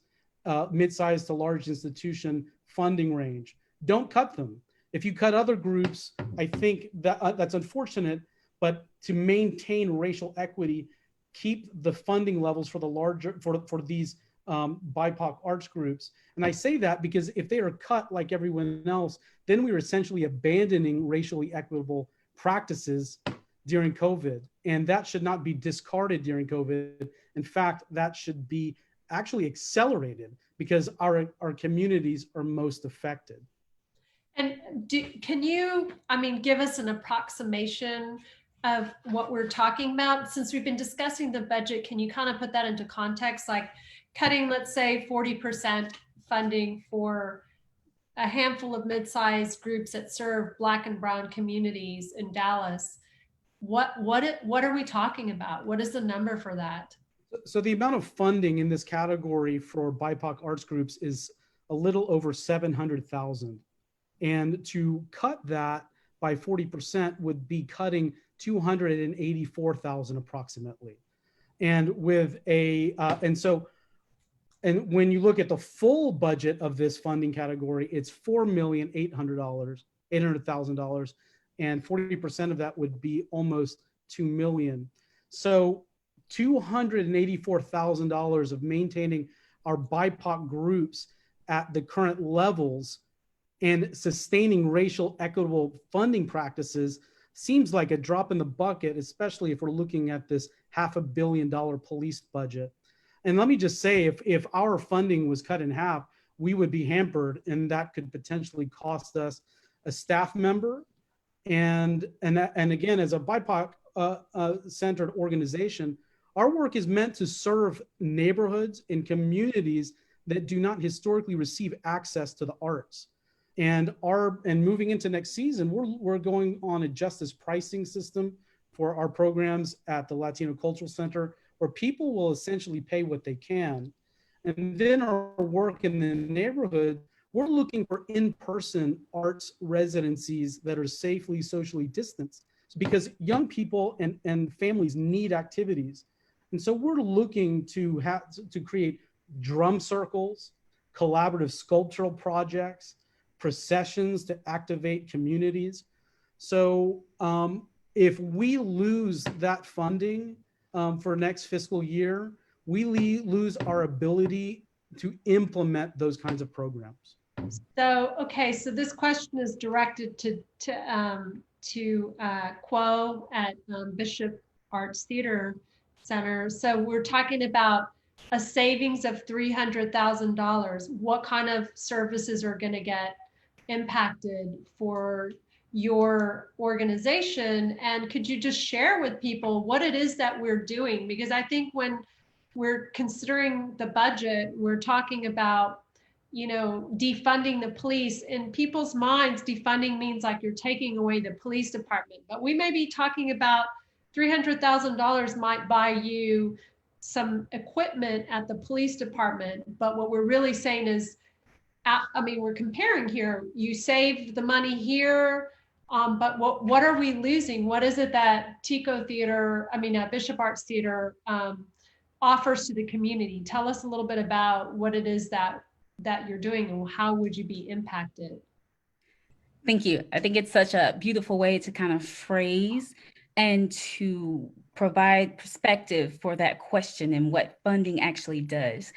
mid-sized to large institution funding range. Don't cut them. If you cut other groups, I think that that's unfortunate, but to maintain racial equity, keep the funding levels for the larger, for these BIPOC arts groups. And I say that because if they are cut like everyone else, then we are essentially abandoning racially equitable practices during COVID. And that should not be discarded during COVID. In fact, that should be actually accelerated because our communities are most affected. And can you, give us an approximation of what we're talking about? Since we've been discussing the budget, can you kind of put that into context, like cutting, let's say, 40% funding for a handful of mid-sized groups that serve Black and Brown communities in Dallas? What are we talking about? What is the number for that? So the amount of funding in this category for BIPOC arts groups is a little over 700,000. And to cut that by 40% would be cutting 284,000 approximately. And with and when you look at the full budget of this funding category, it's $4,800,000, and 40% of that would be almost 2 million. So $284,000 of maintaining our BIPOC groups at the current levels and sustaining racial equitable funding practices seems like a drop in the bucket, especially if we're looking at this $500 million police budget. And let me just say, if our funding was cut in half, we would be hampered, and that could potentially cost us a staff member. And again, as a BIPOC centered organization, our work is meant to serve neighborhoods and communities that do not historically receive access to the arts. And moving into next season, we're going on a justice pricing system for our programs at the Latino Cultural Center, where people will essentially pay what they can. And then our work in the neighborhood, we're looking for in-person arts residencies that are safely socially distanced, because young people and families need activities. And so we're looking to create drum circles, collaborative sculptural projects, processions to activate communities. So if we lose that funding for next fiscal year, we lose our ability to implement those kinds of programs. So, okay, so this question is directed to 𝘋𝘪 at Bishop Arts Theater Center. So we're talking about a savings of $300,000. What kind of services are going to get impacted for your organization? And could you just share with people what it is that we're doing? Because I think when we're considering the budget, we're talking about, defunding the police. In people's minds, defunding means like you're taking away the police department, but we may be talking about $300,000 might buy you some equipment at the police department. But what we're really saying is, we're comparing here. You saved the money here, but what are we losing? What is it that Bishop Arts Theater offers to the community? Tell us a little bit about what it is that you're doing, and how would you be impacted? Thank you. I think it's such a beautiful way to kind of phrase and to provide perspective for that question and what funding actually does.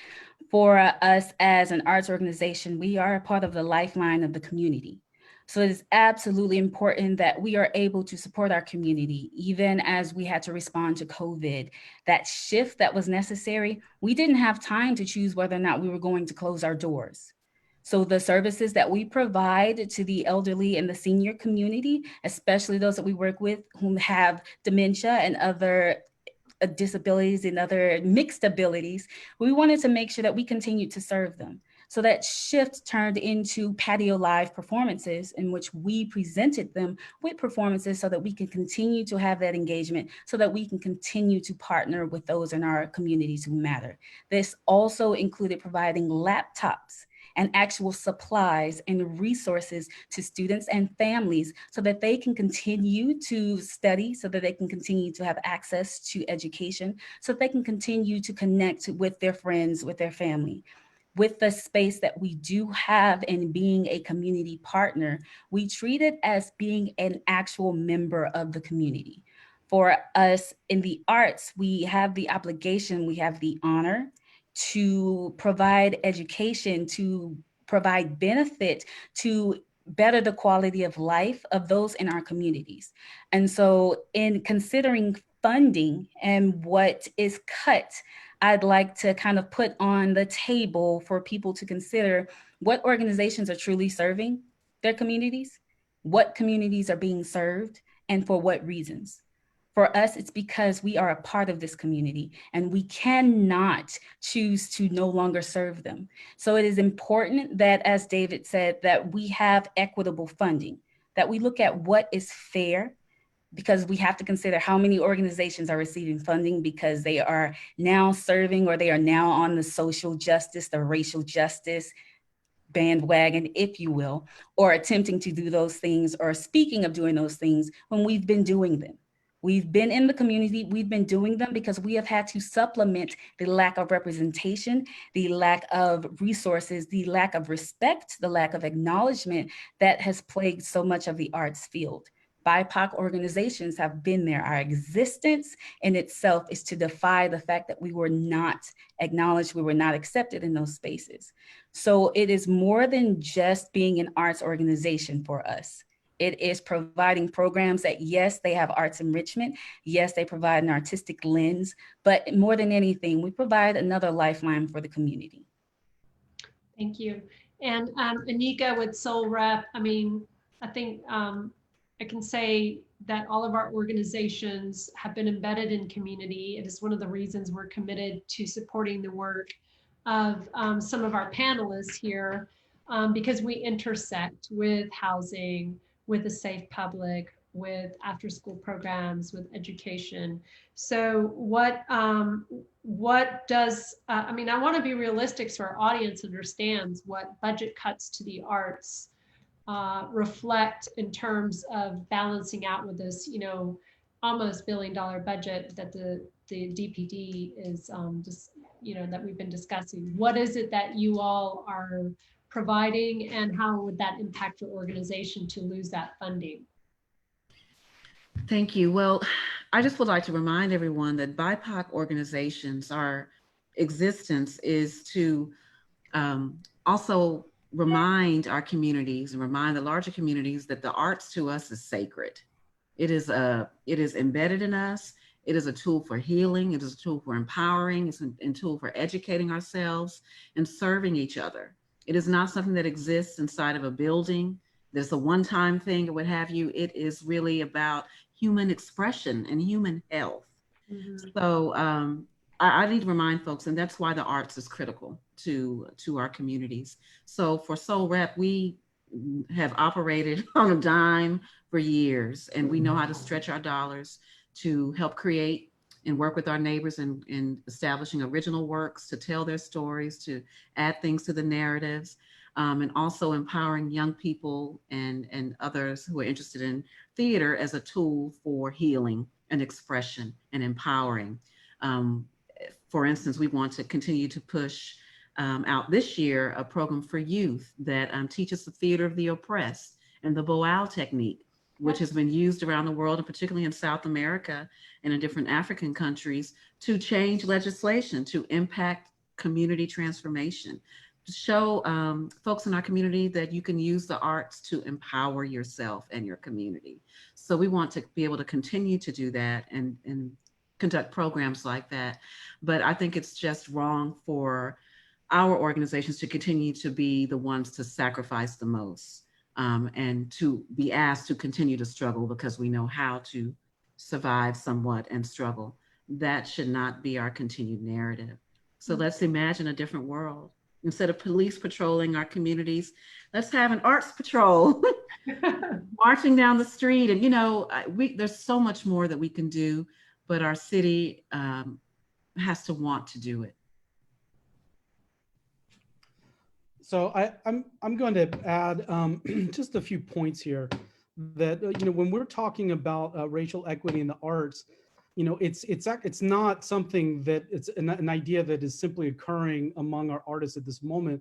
For us as an arts organization, we are a part of the lifeline of the community. So it is absolutely important that we are able to support our community, even as we had to respond to COVID. That shift that was necessary, we didn't have time to choose whether or not we were going to close our doors. So the services that we provide to the elderly and the senior community, especially those that we work with who have dementia and other disabilities and other mixed abilities, we wanted to make sure that we continued to serve them. So that shift turned into Patio Live Performances, in which we presented them with performances so that we can continue to have that engagement, so that we can continue to partner with those in our communities who matter. This also included providing laptops and actual supplies and resources to students and families so that they can continue to study, so that they can continue to have access to education, so that they can continue to connect with their friends, with their family. With the space that we do have in being a community partner, we treat it as being an actual member of the community. For us in the arts, we have the obligation, we have the honor to provide education, to provide benefit, to better the quality of life of those in our communities. And so in considering funding and what is cut, I'd like to kind of put on the table for people to consider what organizations are truly serving their communities, what communities are being served, and for what reasons. For us, it's because we are a part of this community and we cannot choose to no longer serve them. So it is important that, as David said, that we have equitable funding, that we look at what is fair, because we have to consider how many organizations are receiving funding because they are now serving or they are now on the social justice, the racial justice bandwagon, if you will, or attempting to do those things or speaking of doing those things when we've been doing them. We've been in the community, we've been doing them because we have had to supplement the lack of representation, the lack of resources, the lack of respect, the lack of acknowledgement that has plagued so much of the arts field. BIPOC organizations have been there. Our existence in itself is to defy the fact that we were not acknowledged, we were not accepted in those spaces. So it is more than just being an arts organization for us. It is providing programs that, yes, they have arts enrichment. Yes, they provide an artistic lens, but more than anything, we provide another lifeline for the community. Thank you. And Anika with Soul Rep, I mean, I think I can say that all of our organizations have been embedded in community. It is one of the reasons we're committed to supporting the work of some of our panelists here, because we intersect with housing, with a safe public, with after-school programs, with education. So what does, I mean, I want to be realistic so our audience understands what budget cuts to the arts reflect in terms of balancing out with this, you know, almost $1 billion budget that the DPD is just, you know, that we've been discussing. What is it that you all are providing, and how would that impact your organization to lose that funding? Thank you. Well, I just would like to remind everyone that BIPOC organizations, our existence is to also remind our communities and remind the larger communities that the arts to us is sacred. It is embedded in us. It is a tool for healing. It is a tool for empowering. It's a tool for educating ourselves and serving each other. It is not something that exists inside of a building. There's a one-time thing or what have you. It is really about human expression and human health. Mm-hmm. So I need to remind folks, and that's why the arts is critical to our communities. So for Soul Rep, we have operated on a dime for years, and we know how to stretch our dollars to help create and work with our neighbors in establishing original works to tell their stories, to add things to the narratives, and also empowering young people and others who are interested in theater as a tool for healing and expression and empowering. For instance, we want to continue to push out this year a program for youth that teaches the theater of the oppressed and the 𝘗𝘀 technique, which has been used around the world, and particularly in South America and in different African countries, to change legislation, to impact community transformation, to show folks in our community that you can use the arts to empower yourself and your community. So we want to be able to continue to do that and conduct programs like that. But I think it's just wrong for our organizations to continue to be the ones to sacrifice the most. And to be asked to continue to struggle because we know how to survive somewhat and struggle. That should not be our continued narrative. So let's imagine a different world. Instead of police patrolling our communities, let's have an arts patrol marching down the street. And, you know, there's so much more that we can do, but our city has to want to do it. So I'm going to add just a few points here that, you know, when we're talking about racial equity in the arts, you know, it's not something that it's an idea that is simply occurring among our artists at this moment.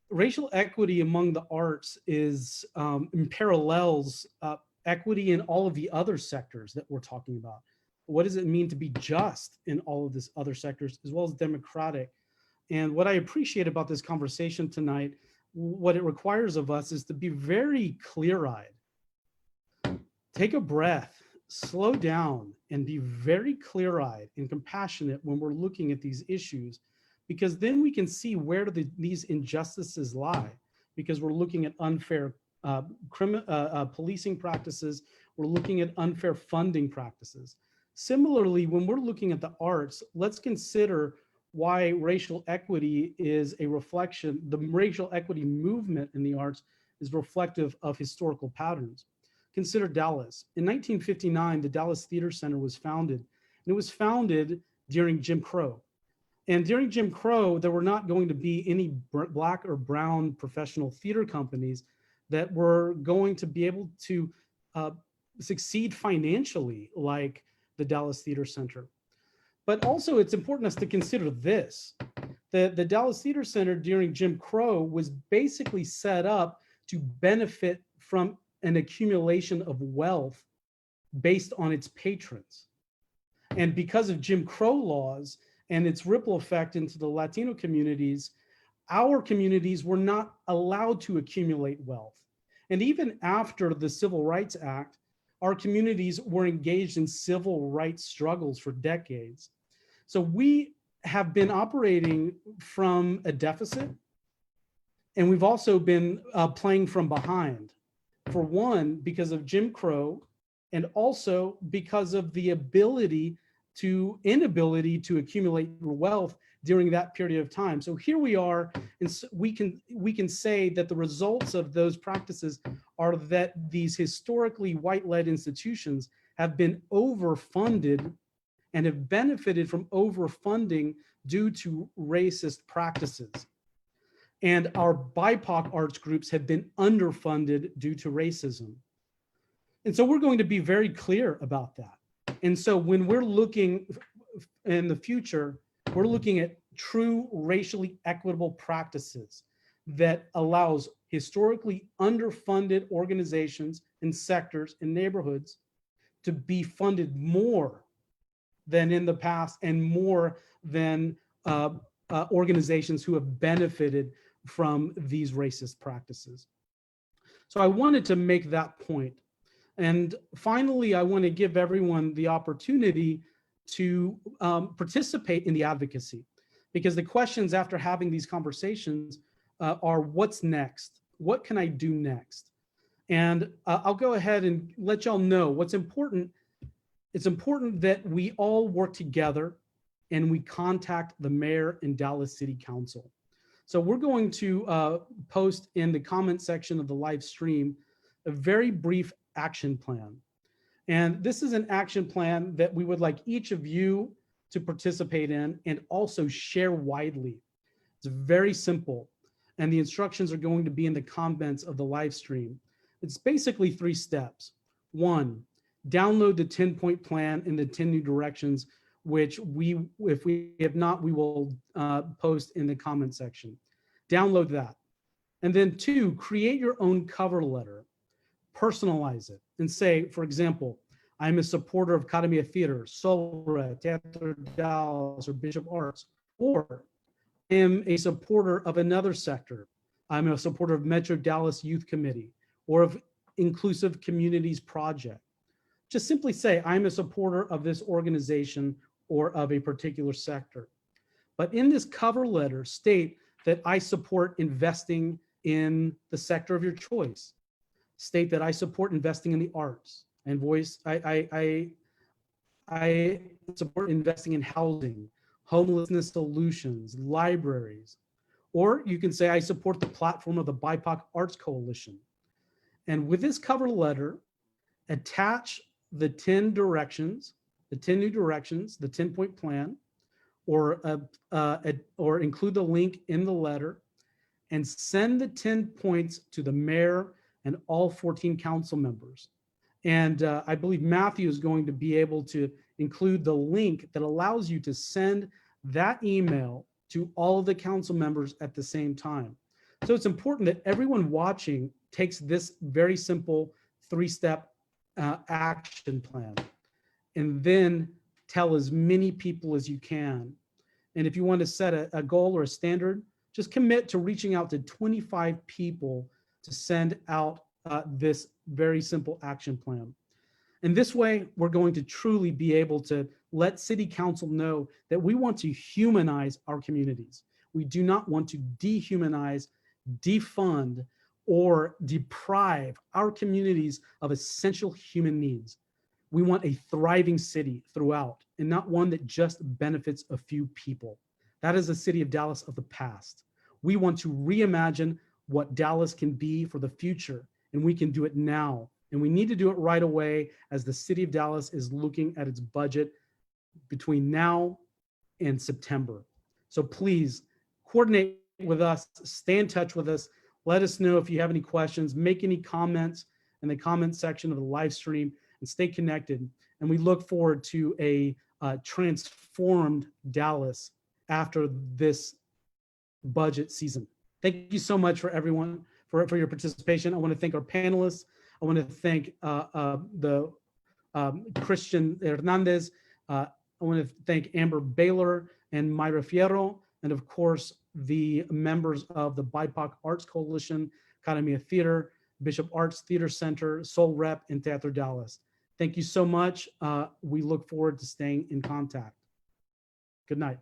Racial equity among the arts is parallels equity in all of the other sectors that we're talking about. What does it mean to be just in all of these other sectors, as well as democratic? And what I appreciate about this conversation tonight, what it requires of us is to be very clear-eyed. Take a breath, slow down, and be very clear-eyed and compassionate when we're looking at these issues, because then we can see where these injustices lie, because we're looking at unfair policing practices, we're looking at unfair funding practices. Similarly, when we're looking at the arts, let's consider why racial equity is a reflection, the racial equity movement in the arts is reflective of historical patterns. Consider Dallas. In 1959, the Dallas Theater Center was founded, and it was founded during Jim Crow. And during Jim Crow, there were not going to be any Black or brown professional theater companies that were going to be able to succeed financially like the Dallas Theater Center. But also it's important us to consider this, that the Dallas Theater Center during Jim Crow was basically set up to benefit from an accumulation of wealth based on its patrons. And because of Jim Crow laws and its ripple effect into the Latino communities, our communities were not allowed to accumulate wealth. And even after the Civil Rights Act, our communities were engaged in civil rights struggles for decades. So we have been operating from a deficit, and we've also been playing from behind. For one, because of Jim Crow, and also because of the inability to accumulate wealth during that period of time. So here we are, and we can say that the results of those practices are that these historically white-led institutions have been overfunded and have benefited from overfunding due to racist practices. And our BIPOC arts groups have been underfunded due to racism. And so we're going to be very clear about that. And so when we're looking in the future, we're looking at true racially equitable practices that allows historically underfunded organizations and sectors and neighborhoods to be funded more than in the past and more than organizations who have benefited from these racist practices. So I wanted to make that point. And finally, I want to give everyone the opportunity to participate in the advocacy, because the questions after having these conversations are what's next? What can I do next? And I'll go ahead and let y'all know what's important. It's important that we all work together and we contact the mayor and Dallas City Council. So we're going to post in the comment section of the live stream a very brief action plan. And this is an action plan that we would like each of you to participate in and also share widely. It's very simple. And the instructions are going to be in the comments of the live stream. It's basically 3 steps. 1, download the 10-point plan and the 10 new directions, which if we have not, we will post in the comment section. Download that. And then 2, create your own cover letter, personalize it, and say, for example, I'm a supporter of Academia Theater, Solra, Teatro Dallas, or Bishop Arts, or I am a supporter of another sector. I'm a supporter of Metro Dallas Youth Committee or of Inclusive Communities Project. Just simply say, I'm a supporter of this organization or of a particular sector. But in this cover letter, state that I support investing in the sector of your choice. State that I support investing in the arts and I support investing in housing, homelessness solutions, libraries. Or you can say I support the platform of the BIPOC Arts Coalition. And with this cover letter, attach the 10 directions, the 10 new directions, the 10-point plan, or include the link in the letter, and send the 10 points to the mayor and all 14 council members. And I believe Matthew is going to be able to include the link that allows you to send that email to all of the council members at the same time. So it's important that everyone watching takes this very simple 3-step action plan and then tell as many people as you can. And if you want to set a goal or a standard, just commit to reaching out to 25 people to send out this very simple action plan. And this way, we're going to truly be able to let City Council know that we want to humanize our communities. We do not want to dehumanize, defund, or deprive our communities of essential human needs. We want a thriving city throughout, and not one that just benefits a few people. That is the city of Dallas of the past. We want to reimagine what Dallas can be for the future, and we can do it now. And we need to do it right away, as the city of Dallas is looking at its budget between now and September. So please coordinate with us, stay in touch with us. Let us know if you have any questions, make any comments in the comment section of the live stream, and stay connected. And we look forward to a transformed Dallas after this budget season. Thank you so much for everyone for your participation. I want to thank our panelists. I want to thank Kristian Hernandez. I want to thank Amber Baylor and Mayra Fierro, and of course, the members of the BIPOC Arts Coalition, Academy Theater, Bishop Arts Theater Center, Soul Rep, and Teatro Dallas. Thank you so much. We look forward to staying in contact. Good night.